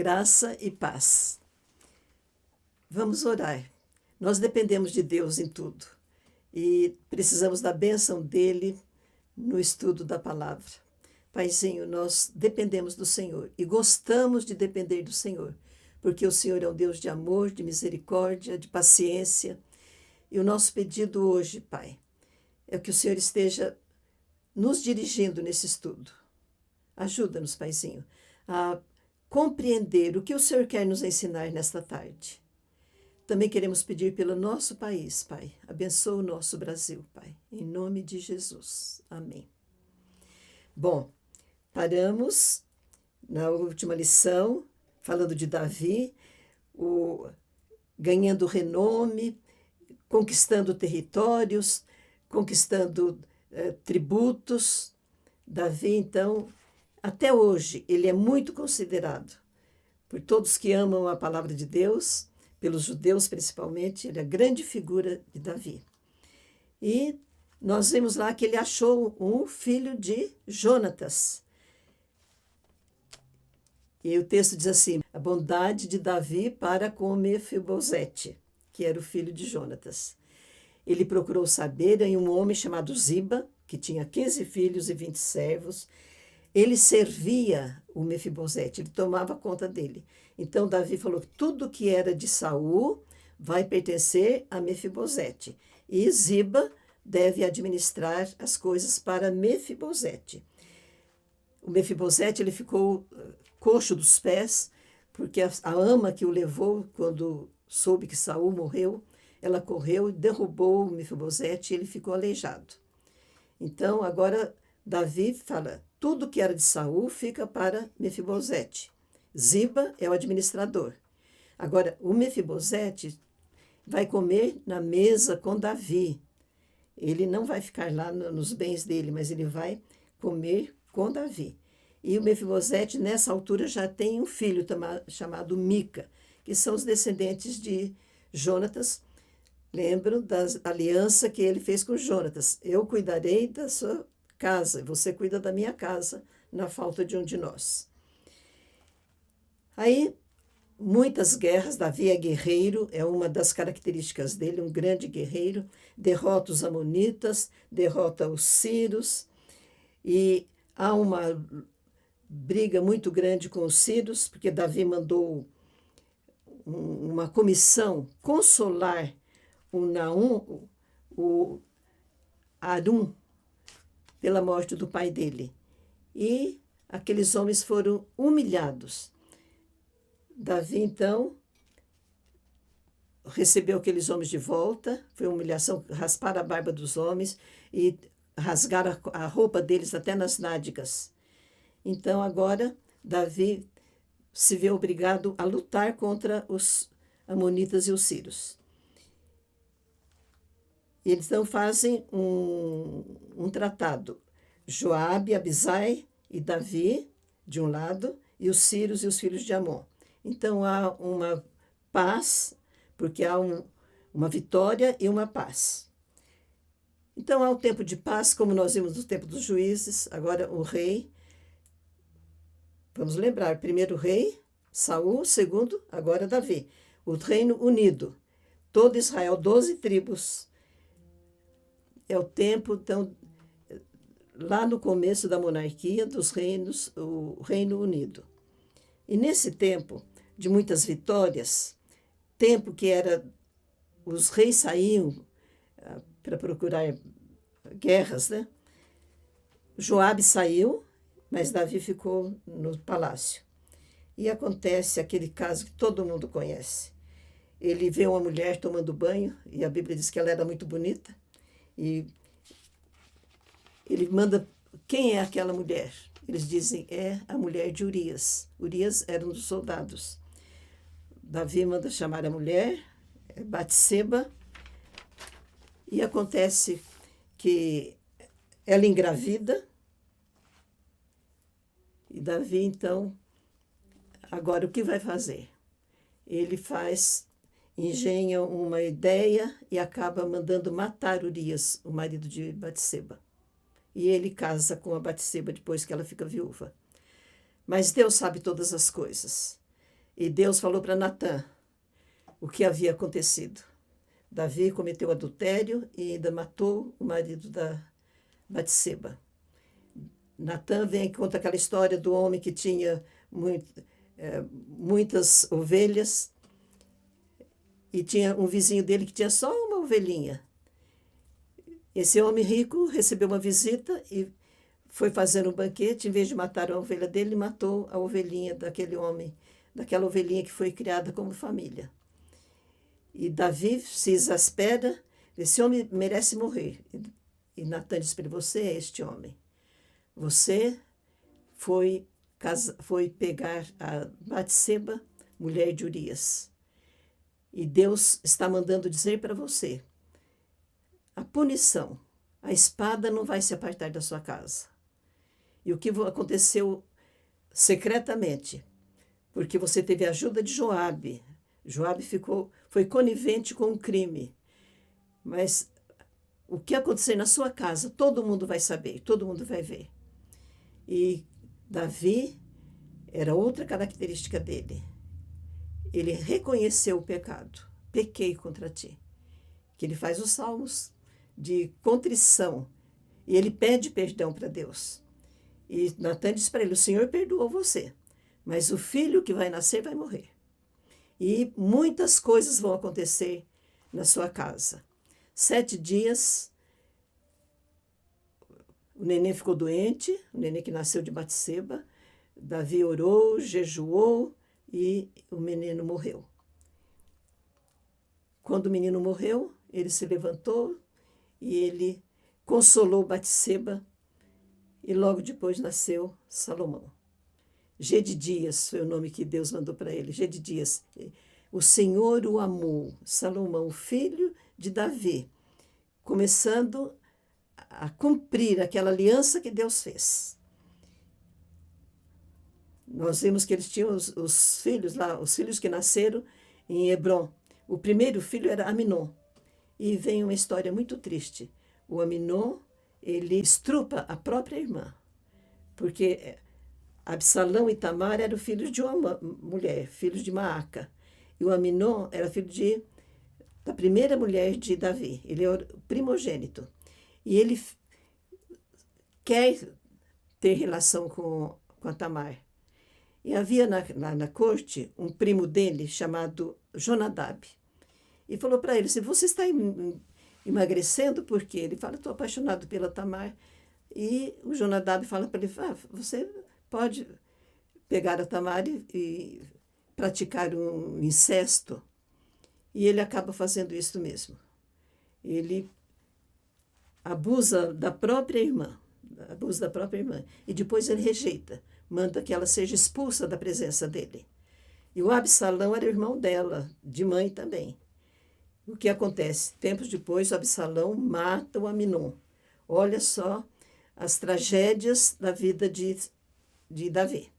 Graça e paz. Vamos orar. Nós dependemos de Deus em tudo e precisamos da bênção dele no estudo da palavra. Paizinho, nós dependemos do Senhor e gostamos de depender do Senhor, porque o Senhor é um Deus de amor, de misericórdia, de paciência. E o nosso pedido hoje, Pai, é que o Senhor esteja nos dirigindo nesse estudo. Ajuda-nos, Paizinho, a compreender o que o Senhor quer nos ensinar nesta tarde. Também queremos pedir pelo nosso país, Pai. Abençoa o nosso Brasil, Pai. Em nome de Jesus. Amém. Bom, paramos na última lição, falando de Davi, ganhando renome, conquistando territórios, conquistando tributos. Davi, então, até hoje, ele é muito considerado por todos que amam a palavra de Deus, pelos judeus principalmente, ele é a grande figura de Davi. E nós vemos lá que ele achou um filho de Jonatas. E o texto diz assim, a bondade de Davi para com Mefibosete, que era o filho de Jonatas. Ele procurou saber em um homem chamado Ziba, que tinha 15 filhos e 20 servos. Ele servia o Mefibosete, ele tomava conta dele. Então Davi falou que tudo que era de Saul vai pertencer a Mefibosete. E Ziba deve administrar as coisas para Mefibosete. O Mefibosete ele ficou coxo dos pés, porque a ama que o levou, quando soube que Saul morreu, ela correu e derrubou o Mefibosete e ele ficou aleijado. Então agora Davi fala, tudo que era de Saul fica para Mefibosete. Ziba é o administrador. Agora, o Mefibosete vai comer na mesa com Davi. Ele não vai ficar lá nos bens dele, mas ele vai comer com Davi. E o Mefibosete, nessa altura, já tem um filho chamado Mica, que são os descendentes de Jonatas. Lembram da aliança que ele fez com Jonatas. Eu cuidarei da sua casa, você cuida da minha casa, na falta de um de nós. Aí, muitas guerras, Davi é guerreiro, é uma das características dele, um grande guerreiro, derrota os amonitas, derrota os sírios, e há uma briga muito grande com os sírios, porque Davi mandou uma comissão consolar o Naum, o Arum, pela morte do pai dele. E aqueles homens foram humilhados. Davi, então, recebeu aqueles homens de volta, foi uma humilhação, raspar a barba dos homens e rasgar a roupa deles até nas nádegas. Então, agora, Davi se vê obrigado a lutar contra os amonitas e os sírios. E eles então fazem um tratado. Joabe, Abisai e Davi, de um lado, e os sírios e os filhos de Amon. Então há uma paz, porque há uma vitória e uma paz. Então há um tempo de paz, como nós vimos no tempo dos juízes. Agora o rei, vamos lembrar, primeiro rei, Saul, segundo, agora Davi. O reino unido, todo Israel, 12 tribos. É o tempo, então, lá no começo da monarquia dos reinos, o Reino Unido. E nesse tempo de muitas vitórias, tempo que era os reis saíam para procurar guerras, né? Joabe saiu, mas Davi ficou no palácio. E acontece aquele caso que todo mundo conhece. Ele vê uma mulher tomando banho, e a Bíblia diz que ela era muito bonita, e ele manda, quem é aquela mulher? Eles dizem, é a mulher de Urias. Urias era um dos soldados. Davi manda chamar a mulher, Batseba, e acontece que ela engravida, e Davi, então, agora o que vai fazer? Ele engenha uma ideia e acaba mandando matar Urias, o marido de Batseba. E ele casa com a Batseba depois que ela fica viúva. Mas Deus sabe todas as coisas. E Deus falou para Natã o que havia acontecido. Davi cometeu adultério e ainda matou o marido da Batseba. Natã vem e conta aquela história do homem que tinha muitas ovelhas e tinha um vizinho dele que tinha só uma ovelhinha. Esse homem rico recebeu uma visita e foi fazendo um banquete. Em vez de matar a ovelha dele, matou a ovelhinha daquele homem, daquela ovelhinha que foi criada como família. E Davi se exaspera, esse homem merece morrer. E Natã diz para ele, você é este homem. Você foi pegar a Batseba, mulher de Urias. E Deus está mandando dizer para você, a punição, a espada não vai se apartar da sua casa. E o que aconteceu secretamente, porque você teve a ajuda de Joabe. Joabe foi conivente com o crime. Mas o que acontecer na sua casa, todo mundo vai saber, todo mundo vai ver. E Davi era outra característica dele. Ele reconheceu o pecado. Pequei contra ti. Que ele faz os salmos de contrição. E ele pede perdão para Deus. E Natã diz para ele, o Senhor perdoou você, mas o filho que vai nascer vai morrer. E muitas coisas vão acontecer na sua casa. 7 dias, o neném ficou doente, o neném que nasceu de Batseba. Davi orou, jejuou e o menino morreu. Quando o menino morreu, ele se levantou e ele consolou Batseba e logo depois nasceu Salomão. Gedidias foi o nome que Deus mandou para ele. Gedidias. O Senhor o amou. Salomão, filho de Davi, começando a cumprir aquela aliança que Deus fez. Nós vimos que eles tinham os filhos lá, os filhos que nasceram em Hebrom. O primeiro filho era Aminon. E vem uma história muito triste. O Aminon, ele estrupa a própria irmã, porque Absalão e Tamar eram filhos de uma mulher, filhos de Maaca. E o Aminon era filho da primeira mulher de Davi. Ele é o primogênito. E ele quer ter relação com a Tamar. E havia na corte um primo dele chamado Jonadab. E falou para ele, se você está emagrecendo, por quê? Ele fala, estou apaixonado pela Tamar. E o Jonadab fala para ele, você pode pegar a Tamar e praticar um incesto. E ele acaba fazendo isso mesmo. Ele abusa da própria irmã. E depois ele rejeita, manda que ela seja expulsa da presença dele. E o Absalão era irmão dela, de mãe também. O que acontece? Tempos depois, o Absalão mata o Aminon. Olha só as tragédias da vida de Davi.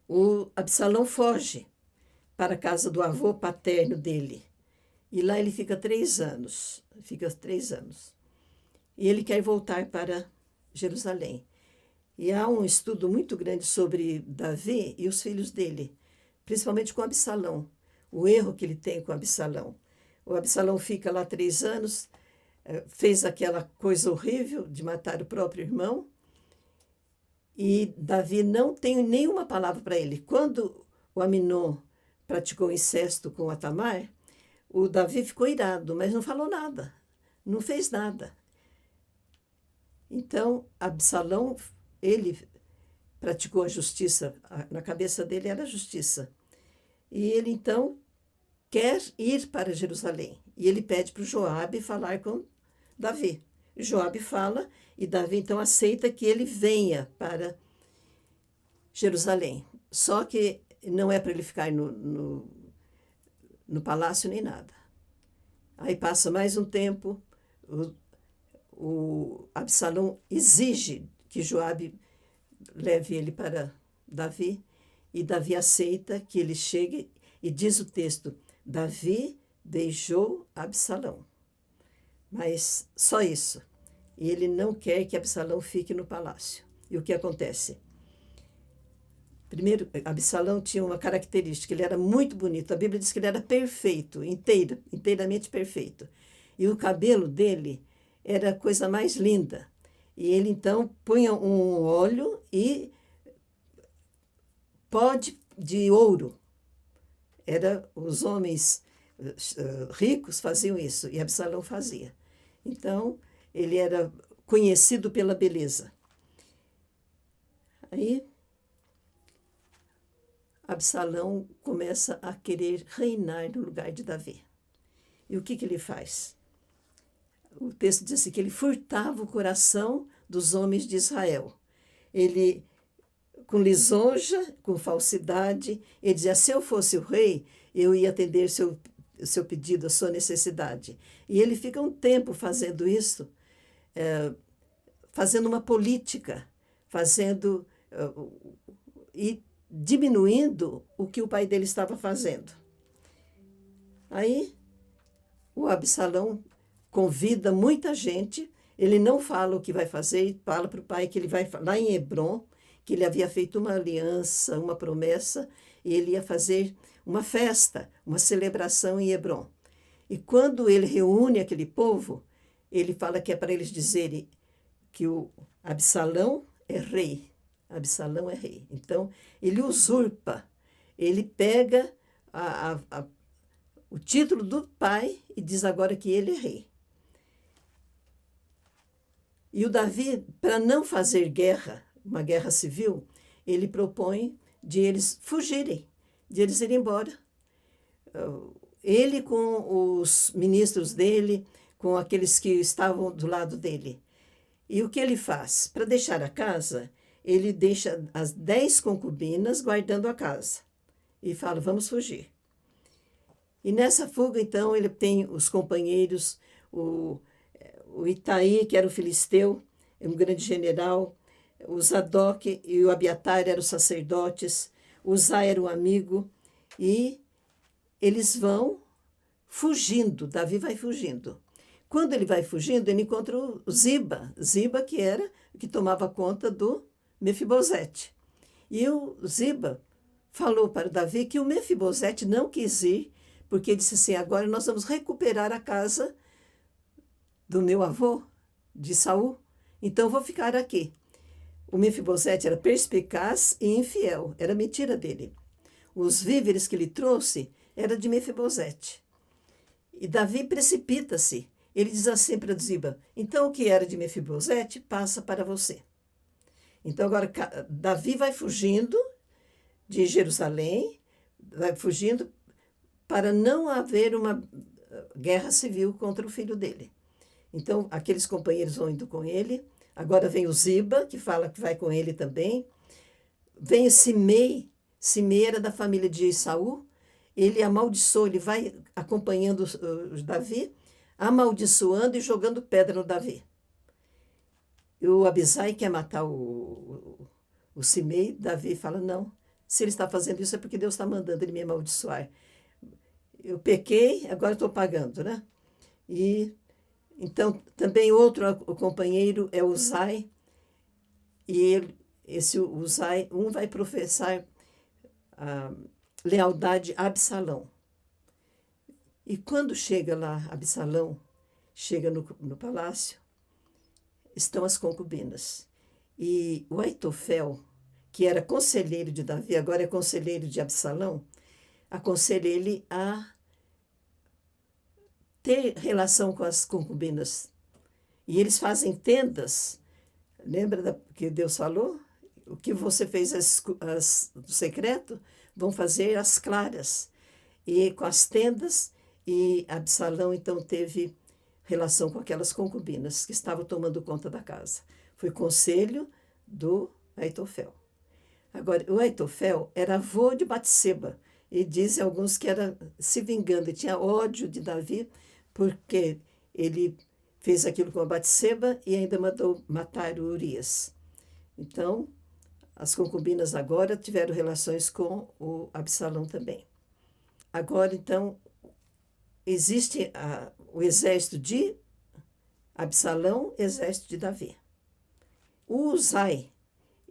O Absalão foge para a casa do avô paterno dele. E lá ele fica 3 anos. E ele quer voltar para Jerusalém. E há um estudo muito grande sobre Davi e os filhos dele, principalmente com Absalão. O erro que ele tem com Absalão. O Absalão fica lá 3 anos, fez aquela coisa horrível de matar o próprio irmão, e Davi não tem nenhuma palavra para ele. Quando o Aminon praticou incesto com a Tamar, o Davi ficou irado, mas não falou nada, não fez nada. Então, Absalão, ele praticou a justiça, na cabeça dele era a justiça. E ele, então, quer ir para Jerusalém. E ele pede para o Joabe falar com Davi. Joabe fala e Davi, então, aceita que ele venha para Jerusalém. Só que não é para ele ficar no palácio nem nada. Aí passa mais um tempo, o Absalão exige que Joabe leve ele para Davi, e Davi aceita que ele chegue, e diz o texto, Davi beijou Absalão. Mas só isso. E ele não quer que Absalão fique no palácio. E o que acontece? Primeiro, Absalão tinha uma característica, ele era muito bonito. A Bíblia diz que ele era perfeito, inteiramente perfeito. E o cabelo dele era a coisa mais linda. E ele então punha um óleo e pó de ouro. Os homens ricos faziam isso, e Absalão fazia. Então, ele era conhecido pela beleza. Aí, Absalão começa a querer reinar no lugar de Davi. E o que ele faz? O texto diz assim, que ele furtava o coração dos homens de Israel. Ele, com lisonja, com falsidade, ele dizia, se eu fosse o rei, eu ia atender o seu pedido, a sua necessidade. E ele fica um tempo fazendo isso, fazendo uma política, e diminuindo o que o pai dele estava fazendo. Aí, o Absalão convida muita gente, ele não fala o que vai fazer, fala para o pai que ele vai, lá em Hebrom, que ele havia feito uma aliança, uma promessa, e ele ia fazer uma festa, uma celebração em Hebrom. E quando ele reúne aquele povo, ele fala que é para eles dizerem que o Absalão é rei. Absalão é rei. Então, ele usurpa, ele pega o título do pai e diz agora que ele é rei. E o Davi, para não fazer guerra, uma guerra civil, ele propõe de eles fugirem, de eles irem embora. Ele com os ministros dele, com aqueles que estavam do lado dele. E o que ele faz? Para deixar a casa, ele deixa as 10 concubinas guardando a casa. E fala, vamos fugir. E nessa fuga, então, ele tem os companheiros, o Itaí, que era o filisteu, um grande general, o Zadok e o Abiatar eram os sacerdotes, o Uzá era um amigo, e eles vão fugindo, Davi vai fugindo. Quando ele vai fugindo, ele encontra o Ziba, que tomava conta do Mefibosete. E o Ziba falou para o Davi que o Mefibosete não quis ir, porque disse assim, agora nós vamos recuperar a casa do meu avô, de Saul, então vou ficar aqui. O Mefibosete era perspicaz e infiel, era mentira dele. Os víveres que ele trouxe era de Mefibosete. E Davi precipita-se. Ele diz assim para Ziba, então o que era de Mefibosete passa para você. Então agora Davi vai fugindo de Jerusalém, vai fugindo para não haver uma guerra civil contra o filho dele. Então, aqueles companheiros vão indo com ele. Agora vem o Ziba, que fala que vai com ele também. Vem o Simei. Simei era da família de Saul. Ele amaldiçoou, ele vai acompanhando o Davi, amaldiçoando e jogando pedra no Davi. E o Abisai quer matar o Simei. Davi fala, não. Se ele está fazendo isso é porque Deus está mandando ele me amaldiçoar. Eu pequei, agora estou pagando, né? E então também outro companheiro é Uzai, e esse Uzai, um vai professar a lealdade a Absalão. E quando chega lá, Absalão chega no palácio, estão as concubinas. E o Aitofel, que era conselheiro de Davi, agora é conselheiro de Absalão, aconselha ele a ter relação com as concubinas. E eles fazem tendas. Lembra que Deus falou? O que você fez do secreto, vão fazer as claras. E com as tendas, e Absalão então teve relação com aquelas concubinas que estavam tomando conta da casa. Foi conselho do Aitofel. Agora, o Aitofel era avô de Batseba, e dizem alguns que era se vingando, e tinha ódio de Davi, porque ele fez aquilo com a Batseba e ainda mandou matar o Urias. Então, as concubinas agora tiveram relações com o Absalão também. Agora, então, existe o exército de Absalão, exército de Davi. O Uzai,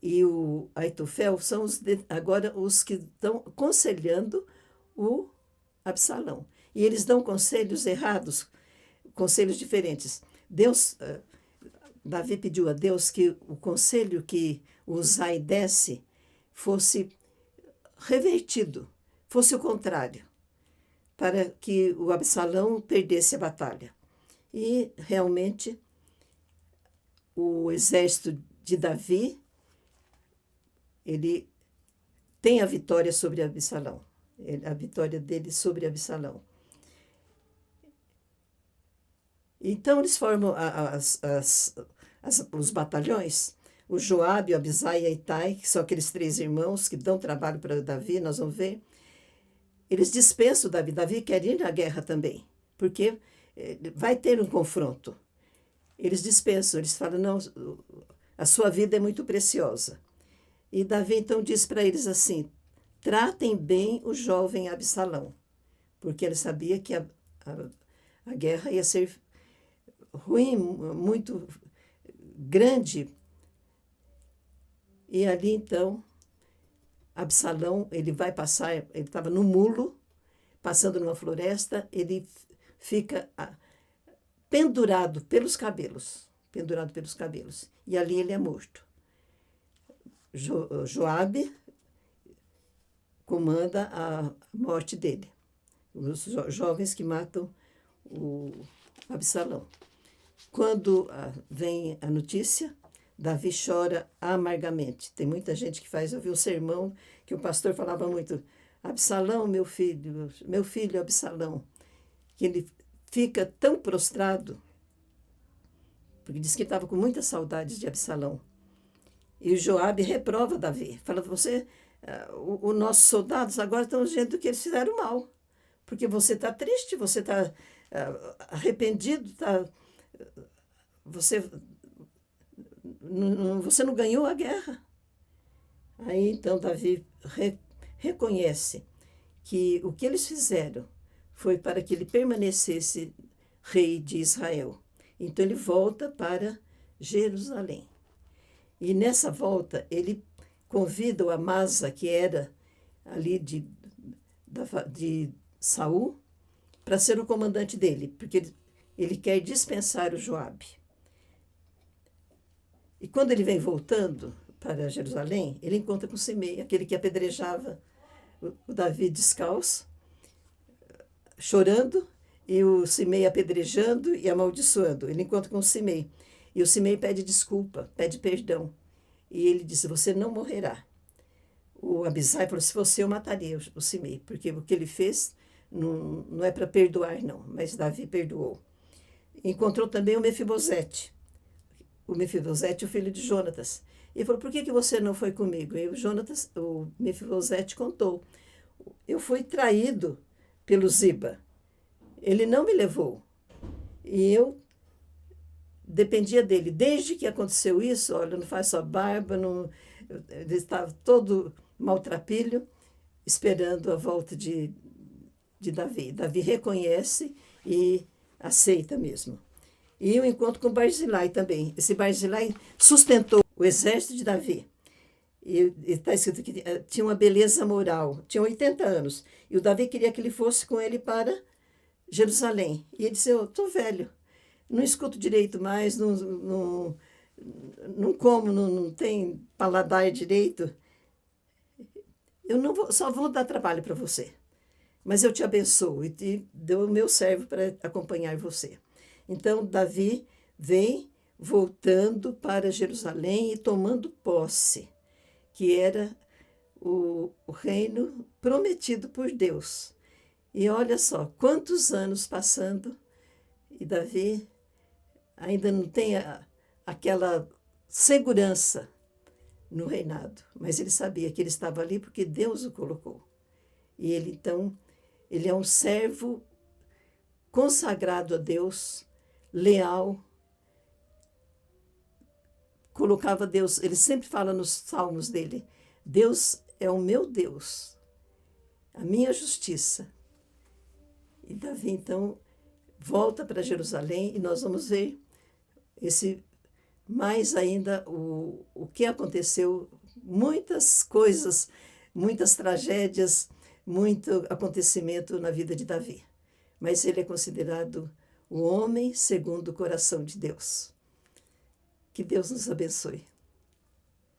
e o Aitofel são agora os que estão aconselhando o Absalão. E eles dão conselhos errados, conselhos diferentes. Davi pediu a Deus que o conselho que Uzai desse fosse revertido, fosse o contrário, para que o Absalão perdesse a batalha. E, realmente, o exército de Davi, ele tem a vitória sobre Absalão, a vitória dele sobre Absalão. Então, eles formam os batalhões, o Joabe, o Abisai e a Itai, que são aqueles 3 irmãos que dão trabalho para Davi, nós vamos ver. Eles dispensam o Davi. Davi quer ir na guerra também, porque vai ter um confronto. Eles dispensam, eles falam, não, a sua vida é muito preciosa. E Davi então diz para eles assim, tratem bem o jovem Absalão, porque ele sabia que a guerra ia ser ruim, muito grande. E ali então, Absalão, ele vai passar, ele estava no mulo, passando numa floresta, ele fica pendurado pelos cabelos, e ali ele é morto. Joabe comanda a morte dele, os jovens que matam o Absalão. Quando vem a notícia, Davi chora amargamente. Tem muita gente que faz, eu vi um sermão que o pastor falava muito, Absalão, meu filho Absalão, que ele fica tão prostrado, porque diz que estava com muitas saudades de Absalão. E o Joabe reprova Davi, fala, os nossos soldados agora estão dizendo que eles fizeram mal, porque você está triste, você está arrependido, você não ganhou a guerra. Aí então Davi reconhece que o que eles fizeram foi para que ele permanecesse rei de Israel. Então ele volta para Jerusalém. E nessa volta ele convida o Amasa, que era ali de Saul, para ser o comandante dele, porque ele quer dispensar o Joabe. E quando ele vem voltando para Jerusalém, ele encontra com Simei, aquele que apedrejava o Davi descalço, chorando, e o Simei apedrejando e amaldiçoando. Ele encontra com o Simei. E o Simei pede desculpa, pede perdão. E ele diz, você não morrerá. O Abisai falou, se fosse eu mataria o Simei, porque o que ele fez não é para perdoar, não. Mas Davi perdoou. Encontrou também o Mefibosete. O Mefibosete, o filho de Jonatas. E falou, por que você não foi comigo? E o Mefibosete contou. Eu fui traído pelo Ziba. Ele não me levou. E eu dependia dele. Desde que aconteceu isso, olha, não faz só barba, ele estava todo maltrapilho, esperando a volta de Davi. Davi reconhece e aceita mesmo. E o encontro com Barzilai também. Esse Barzilai sustentou o exército de Davi. E está escrito que tinha uma beleza moral, tinha 80 anos. E o Davi queria que ele fosse com ele para Jerusalém. E ele disse, eu estou velho, não escuto direito mais, não como, não tem paladar direito. Eu não vou, só vou dar trabalho para você. Mas eu te abençoo e te dou o meu servo para acompanhar você. Então, Davi vem voltando para Jerusalém e tomando posse, que era o reino prometido por Deus. E olha só, quantos anos passando, e Davi ainda não tem aquela segurança no reinado, mas ele sabia que ele estava ali porque Deus o colocou. E ele, então, ele é um servo consagrado a Deus, leal, colocava Deus, ele sempre fala nos salmos dele, Deus é o meu Deus, a minha justiça. E Davi, então, volta para Jerusalém e nós vamos ver esse mais ainda o que aconteceu, muitas coisas, muitas tragédias, muito acontecimento na vida de Davi. Mas ele é considerado o homem segundo o coração de Deus. Que Deus nos abençoe.